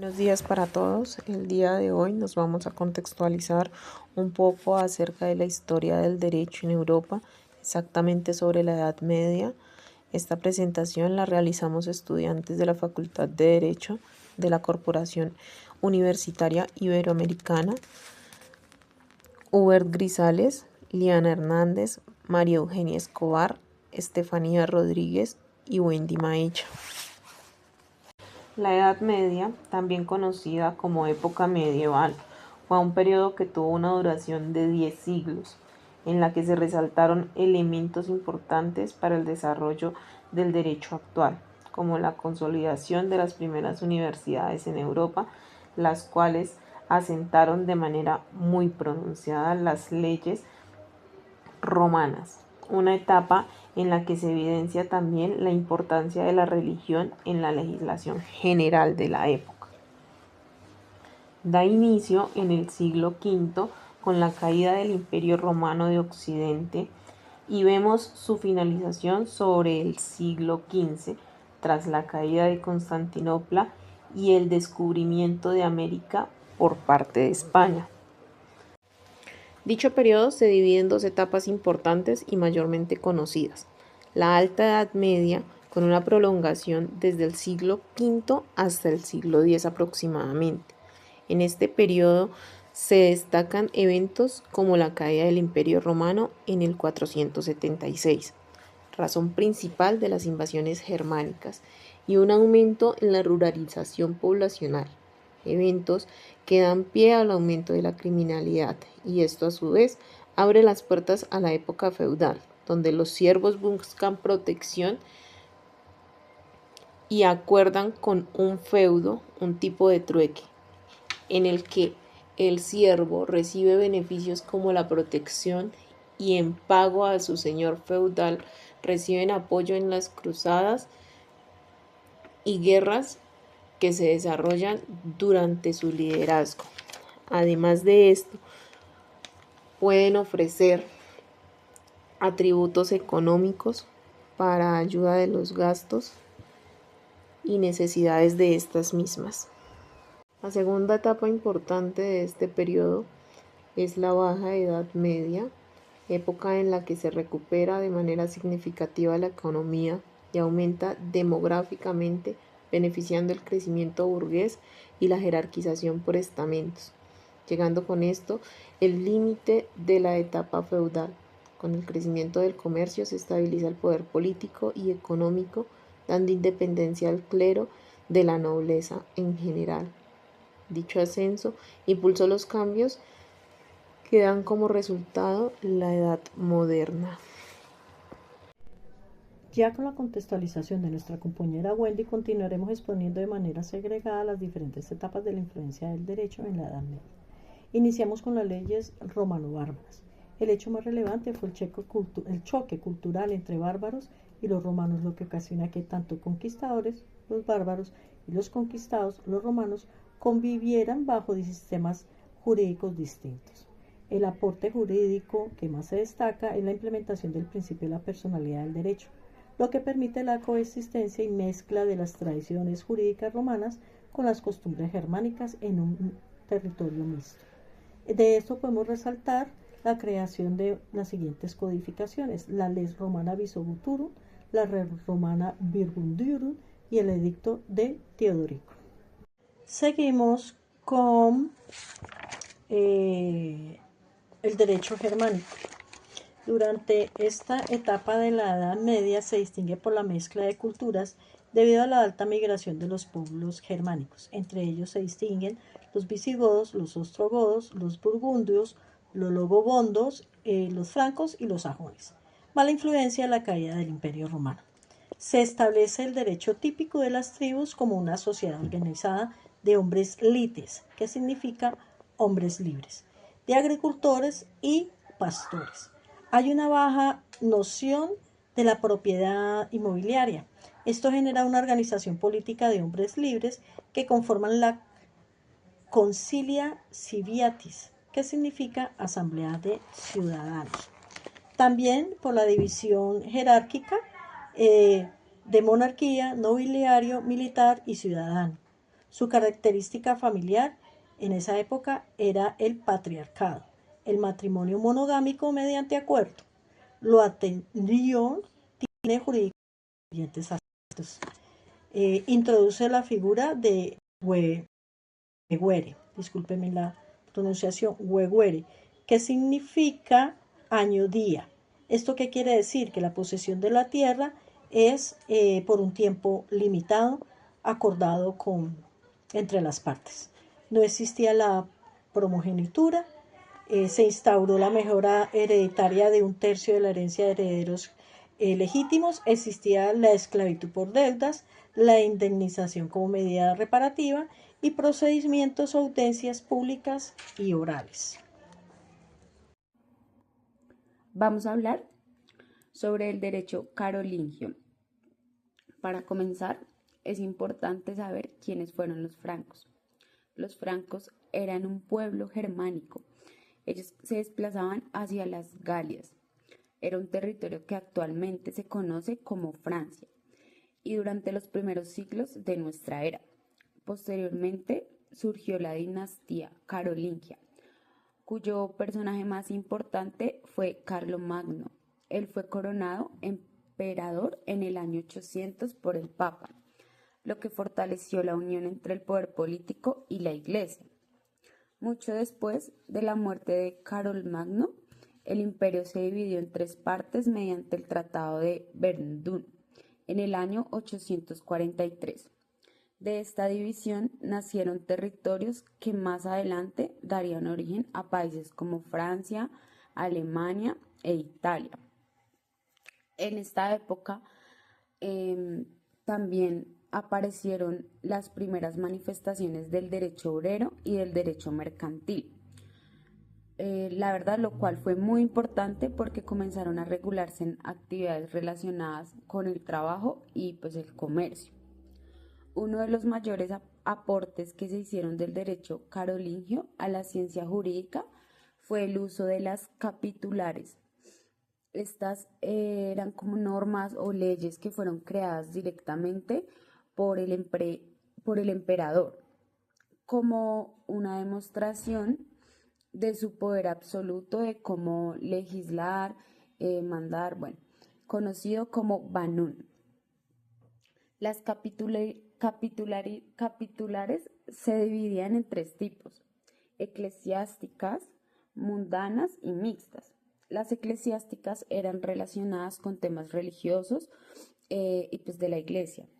Buenos días para todos. El día de hoy nos vamos a contextualizar un poco acerca de la historia del derecho en Europa, exactamente sobre la Edad Media. Esta presentación la realizamos estudiantes de la Facultad de Derecho de la Corporación Universitaria Iberoamericana, Hubert Grisales, Liana Hernández, María Eugenia Escobar, Estefanía Rodríguez y Wendy Maecha. La Edad Media, también conocida como época medieval, fue un periodo que tuvo una duración de 10 siglos, en la que se resaltaron elementos importantes para el desarrollo del derecho actual, como la consolidación de las primeras universidades en Europa, las cuales asentaron de manera muy pronunciada las leyes romanas, una etapa en la que se evidencia también la importancia de la religión en la legislación general de la época. Da inicio en el siglo V con la caída del Imperio Romano de Occidente y vemos su finalización sobre el siglo XV tras la caída de Constantinopla y el descubrimiento de América por parte de España. Dicho periodo se divide en dos etapas importantes y mayormente conocidas. La Alta Edad Media, con una prolongación desde el siglo V hasta el siglo X aproximadamente. En este periodo se destacan eventos como la caída del Imperio Romano en el 476, razón principal de las invasiones germánicas, y un aumento en la ruralización poblacional, eventos que dan pie al aumento de la criminalidad, y esto a su vez abre las puertas a la época feudal, donde los siervos buscan protección y acuerdan con un feudo, un tipo de trueque, en el que el siervo recibe beneficios como la protección y en pago a su señor feudal reciben apoyo en las cruzadas y guerras que se desarrollan durante su liderazgo. Además de esto, pueden ofrecer atributos económicos para ayuda de los gastos y necesidades de estas mismas. La segunda etapa importante de este periodo es la Baja Edad Media, época en la que se recupera de manera significativa la economía y aumenta demográficamente, beneficiando el crecimiento burgués y la jerarquización por estamentos, llegando con esto el límite de la etapa feudal. Con el crecimiento del comercio se estabiliza el poder político y económico, dando independencia al clero de la nobleza en general. Dicho ascenso impulsó los cambios que dan como resultado la Edad Moderna. Ya con la contextualización de nuestra compañera Wendy, continuaremos exponiendo de manera segregada las diferentes etapas de la influencia del derecho en la Edad Media. Iniciamos con las leyes romano-bárbaras. El hecho más relevante fue el choque cultural entre bárbaros y los romanos, lo que ocasiona que tanto conquistadores, los bárbaros, y los conquistados, los romanos, convivieran bajo sistemas jurídicos distintos. El aporte jurídico que más se destaca es la implementación del principio de la personalidad del derecho, lo que permite la coexistencia y mezcla de las tradiciones jurídicas romanas con las costumbres germánicas en un territorio mixto. De esto podemos resaltar la creación de las siguientes codificaciones: la Lex Romana Visoguturum, la Res Romana Virgundiorum y el Edicto de Teodorico. Seguimos con el derecho germánico. Durante esta etapa de la Edad Media se distingue por la mezcla de culturas debido a la alta migración de los pueblos germánicos. Entre ellos se distinguen los visigodos, los ostrogodos, los burgundios, los logobondos, los francos y los sajones. Mala influencia de la caída del Imperio Romano. Se establece el derecho típico de las tribus como una sociedad organizada de hombres lites, que significa hombres libres, de agricultores y pastores. Hay una baja noción de la propiedad inmobiliaria. Esto genera una organización política de hombres libres que conforman la Concilia Civiatis, que significa asamblea de ciudadanos. También por la división jerárquica de monarquía, nobiliario, militar y ciudadano. Su característica familiar en esa época era el patriarcado, el matrimonio monogámico mediante acuerdo. Lo anterior tiene jurídicos siguientes aspectos. Introduce la figura de huehuere, discúlpeme la pronunciación, huehuere, que significa año-día. ¿Esto qué quiere decir? Que la posesión de la tierra es por un tiempo limitado, acordado entre las partes. No existía la primogenitura, se instauró la mejora hereditaria de un tercio de la herencia de herederos legítimos, existía la esclavitud por deudas, la indemnización como medida reparativa y procedimientos o audiencias públicas y orales. Vamos a hablar sobre el derecho carolingio. Para comenzar, es importante saber quiénes fueron los francos. Los francos eran un pueblo germánico. Ellos se desplazaban hacia las Galias. Era un territorio que actualmente se conoce como Francia y durante los primeros siglos de nuestra era. Posteriormente surgió la dinastía carolingia, cuyo personaje más importante fue Carlomagno. Él fue coronado emperador en el año 800 por el Papa, lo que fortaleció la unión entre el poder político y la Iglesia. Mucho después de la muerte de Carlomagno, el imperio se dividió en tres partes mediante el Tratado de Verdun en el año 843. De esta división nacieron territorios que más adelante darían origen a países como Francia, Alemania e Italia. En esta época también aparecieron las primeras manifestaciones del derecho obrero y del derecho mercantil. La verdad, lo cual fue muy importante porque comenzaron a regularse en actividades relacionadas con el trabajo y pues el comercio. Uno de los mayores aportes que se hicieron del derecho carolingio a la ciencia jurídica fue el uso de las capitulares. Estas eran como normas o leyes que fueron creadas directamente por el emperador, como una demostración de su poder absoluto de cómo legislar, mandar, conocido como Banún. Las capitulares se dividían en tres tipos: eclesiásticas, mundanas y mixtas. Las eclesiásticas eran relacionadas con temas religiosos y pues de la iglesia.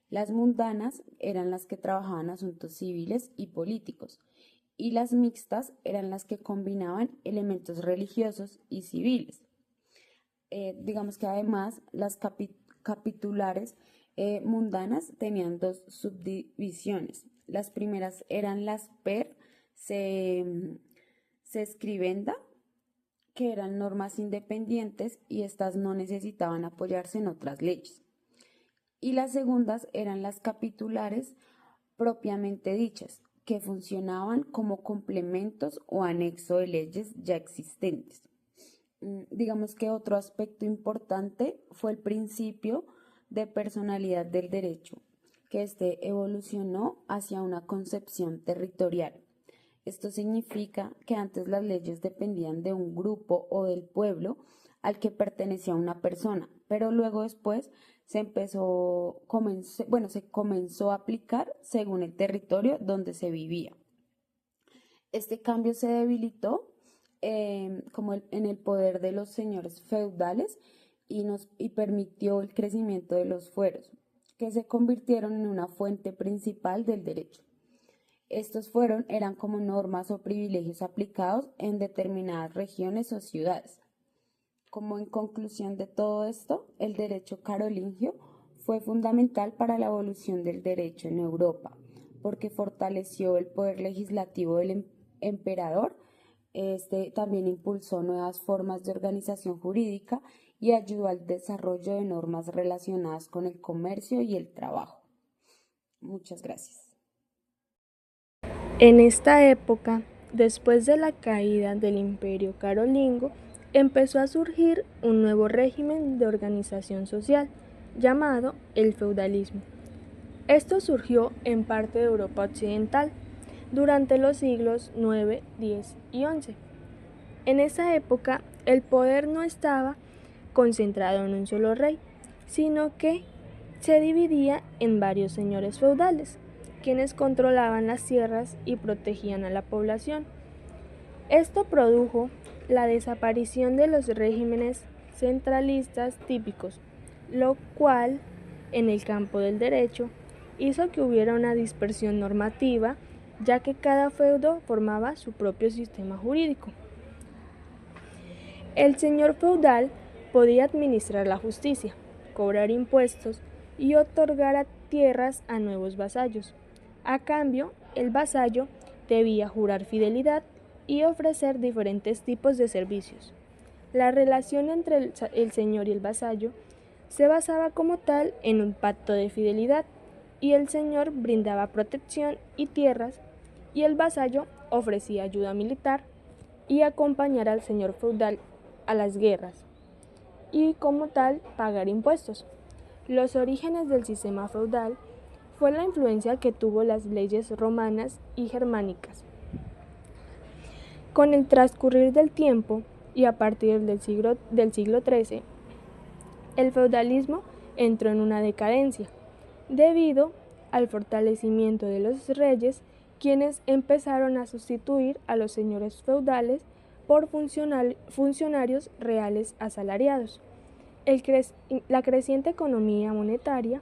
Las mundanas eran las que trabajaban asuntos civiles y políticos, y las mixtas eran las que combinaban elementos religiosos y civiles. Digamos que además las capitulares mundanas tenían dos subdivisiones. Las primeras eran las per se scribenda, que eran normas independientes y estas no necesitaban apoyarse en otras leyes. Y las segundas eran las capitulares propiamente dichas, que funcionaban como complementos o anexo de leyes ya existentes. Digamos que otro aspecto importante fue el principio de personalidad del derecho, que evolucionó hacia una concepción territorial. Esto significa que antes las leyes dependían de un grupo o del pueblo al que pertenecía una persona, pero luego después se comenzó a aplicar según el territorio donde se vivía. Este cambio se debilitó en el poder de los señores feudales y permitió el crecimiento de los fueros, que se convirtieron en una fuente principal del derecho. Estos eran como normas o privilegios aplicados en determinadas regiones o ciudades. Como en conclusión de todo esto, el derecho carolingio fue fundamental para la evolución del derecho en Europa, porque fortaleció el poder legislativo del emperador. También impulsó nuevas formas de organización jurídica y ayudó al desarrollo de normas relacionadas con el comercio y el trabajo. Muchas gracias. En esta época, después de la caída del Imperio Carolingo, empezó a surgir un nuevo régimen de organización social llamado el feudalismo. Esto surgió en parte de Europa occidental durante los siglos IX, X y XI. En esa época, el poder no estaba concentrado en un solo rey, sino que se dividía en varios señores feudales, quienes controlaban las tierras y protegían a la población. Esto produjo la desaparición de los regímenes centralistas típicos, lo cual, en el campo del derecho, hizo que hubiera una dispersión normativa, ya que cada feudo formaba su propio sistema jurídico. El señor feudal podía administrar la justicia, cobrar impuestos y otorgar tierras a nuevos vasallos. A cambio, el vasallo debía jurar fidelidad y ofrecer diferentes tipos de servicios. La relación entre el señor y el vasallo se basaba como tal en un pacto de fidelidad, y el señor brindaba protección y tierras, y el vasallo ofrecía ayuda militar y acompañar al señor feudal a las guerras, y como tal pagar impuestos. Los orígenes del sistema feudal fue la influencia que tuvo las leyes romanas y germánicas. Con el transcurrir del tiempo y a partir del siglo XIII, el feudalismo entró en una decadencia, debido al fortalecimiento de los reyes, quienes empezaron a sustituir a los señores feudales por funcionarios reales asalariados. La creciente economía monetaria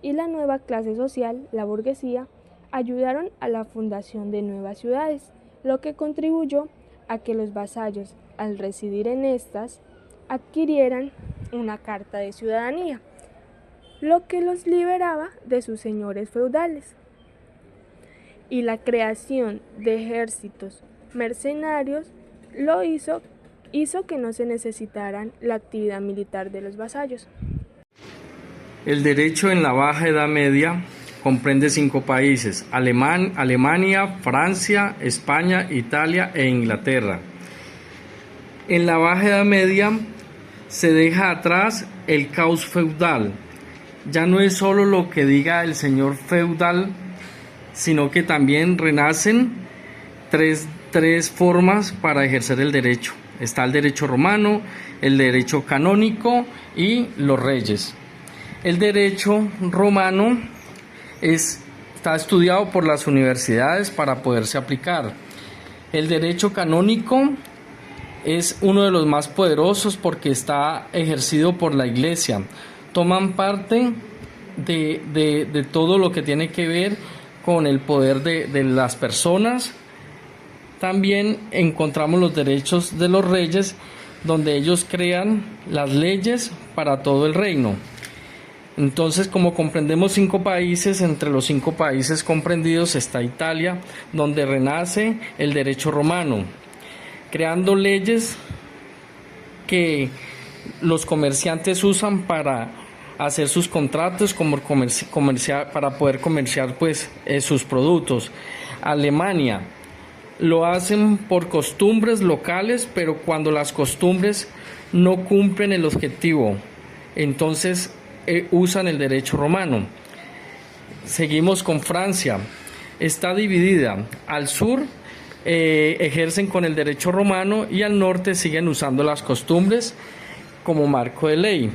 y la nueva clase social, la burguesía, ayudaron a la fundación de nuevas ciudades, lo que contribuyó a que los vasallos, al residir en estas, adquirieran una carta de ciudadanía, lo que los liberaba de sus señores feudales. Y la creación de ejércitos mercenarios lo hizo que no se necesitaran la actividad militar de los vasallos. El derecho en la Baja Edad Media comprende 5 países: Alemania, Francia, España, Italia e Inglaterra. En la Baja Edad Media se deja atrás el caos feudal. Ya no es solo lo que diga el señor feudal, sino que también renacen tres formas para ejercer el derecho. Está el derecho romano, el derecho canónico y los reyes. El derecho romano está estudiado por las universidades para poderse aplicar. El derecho canónico es uno de los más poderosos porque está ejercido por la Iglesia. Toman parte de todo lo que tiene que ver con el poder de las personas. También encontramos los derechos de los reyes, donde ellos crean las leyes para todo el reino. Entonces, como comprendemos 5 países, entre los 5 países comprendidos está Italia, donde renace el derecho romano, creando leyes que los comerciantes usan para hacer sus contratos para poder comerciar sus productos. Alemania lo hacen por costumbres locales, pero cuando las costumbres no cumplen el objetivo, entonces usan el derecho romano. Seguimos con Francia. Está dividida. Al sur ejercen con el derecho romano y al norte siguen usando las costumbres como marco de ley.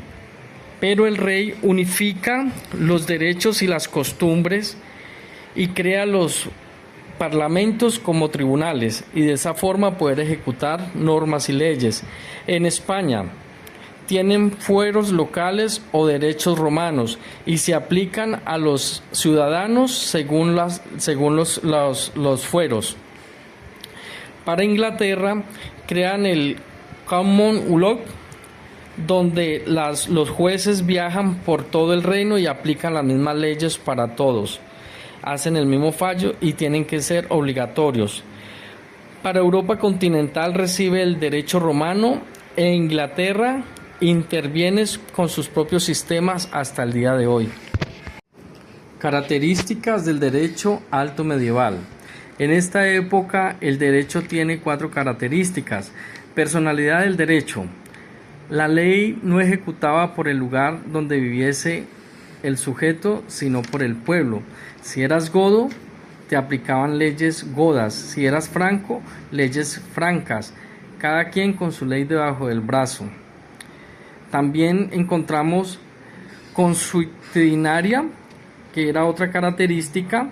Pero el rey unifica los derechos y las costumbres y crea los parlamentos como tribunales, y de esa forma poder ejecutar normas y leyes. En España tienen fueros locales o derechos romanos y se aplican a los ciudadanos según los fueros. Para Inglaterra crean el Common Law, donde los jueces viajan por todo el reino y aplican las mismas leyes para todos. Hacen el mismo fallo y tienen que ser obligatorios. Para Europa continental recibe el derecho romano e Inglaterra interviene con sus propios sistemas hasta el día de hoy. Características del derecho alto medieval. En esta época el derecho tiene 4 características. Personalidad del derecho. La ley no ejecutaba por el lugar donde viviese el sujeto, sino por el pueblo. Si eras godo, te aplicaban leyes godas. Si eras franco, leyes francas, cada quien con su ley debajo del brazo. También encontramos consuetudinaria, que era otra característica,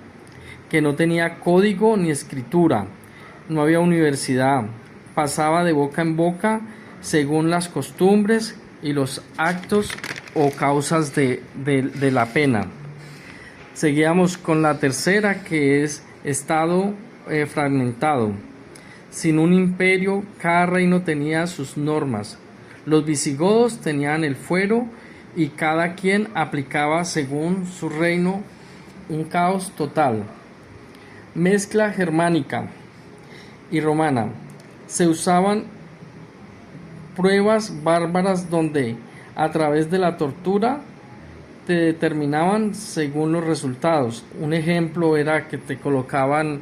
que no tenía código ni escritura, no había universidad, pasaba de boca en boca según las costumbres y los actos o causas de la pena. Seguíamos con la tercera, que es estado fragmentado. Sin un imperio, cada reino tenía sus normas. Los visigodos tenían el fuero y cada quien aplicaba según su reino un caos total. Mezcla germánica y romana. Se usaban pruebas bárbaras donde a través de la tortura te determinaban según los resultados. Un ejemplo era que te colocaban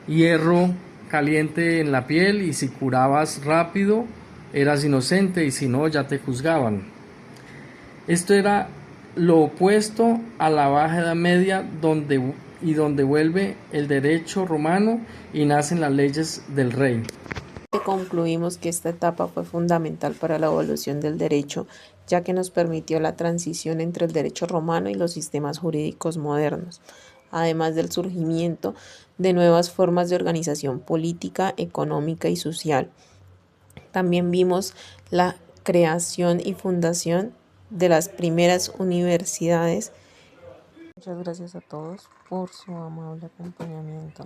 hierro caliente en la piel y si curabas rápido eras inocente y si no ya te juzgaban. Esto era lo opuesto a la Baja Edad Media, donde vuelve el derecho romano y nacen las leyes del rey. Concluimos que esta etapa fue fundamental para la evolución del derecho, ya que nos permitió la transición entre el derecho romano y los sistemas jurídicos modernos, además del surgimiento de nuevas formas de organización política, económica y social. También vimos la creación y fundación de las primeras universidades. Muchas gracias a todos por su amable acompañamiento.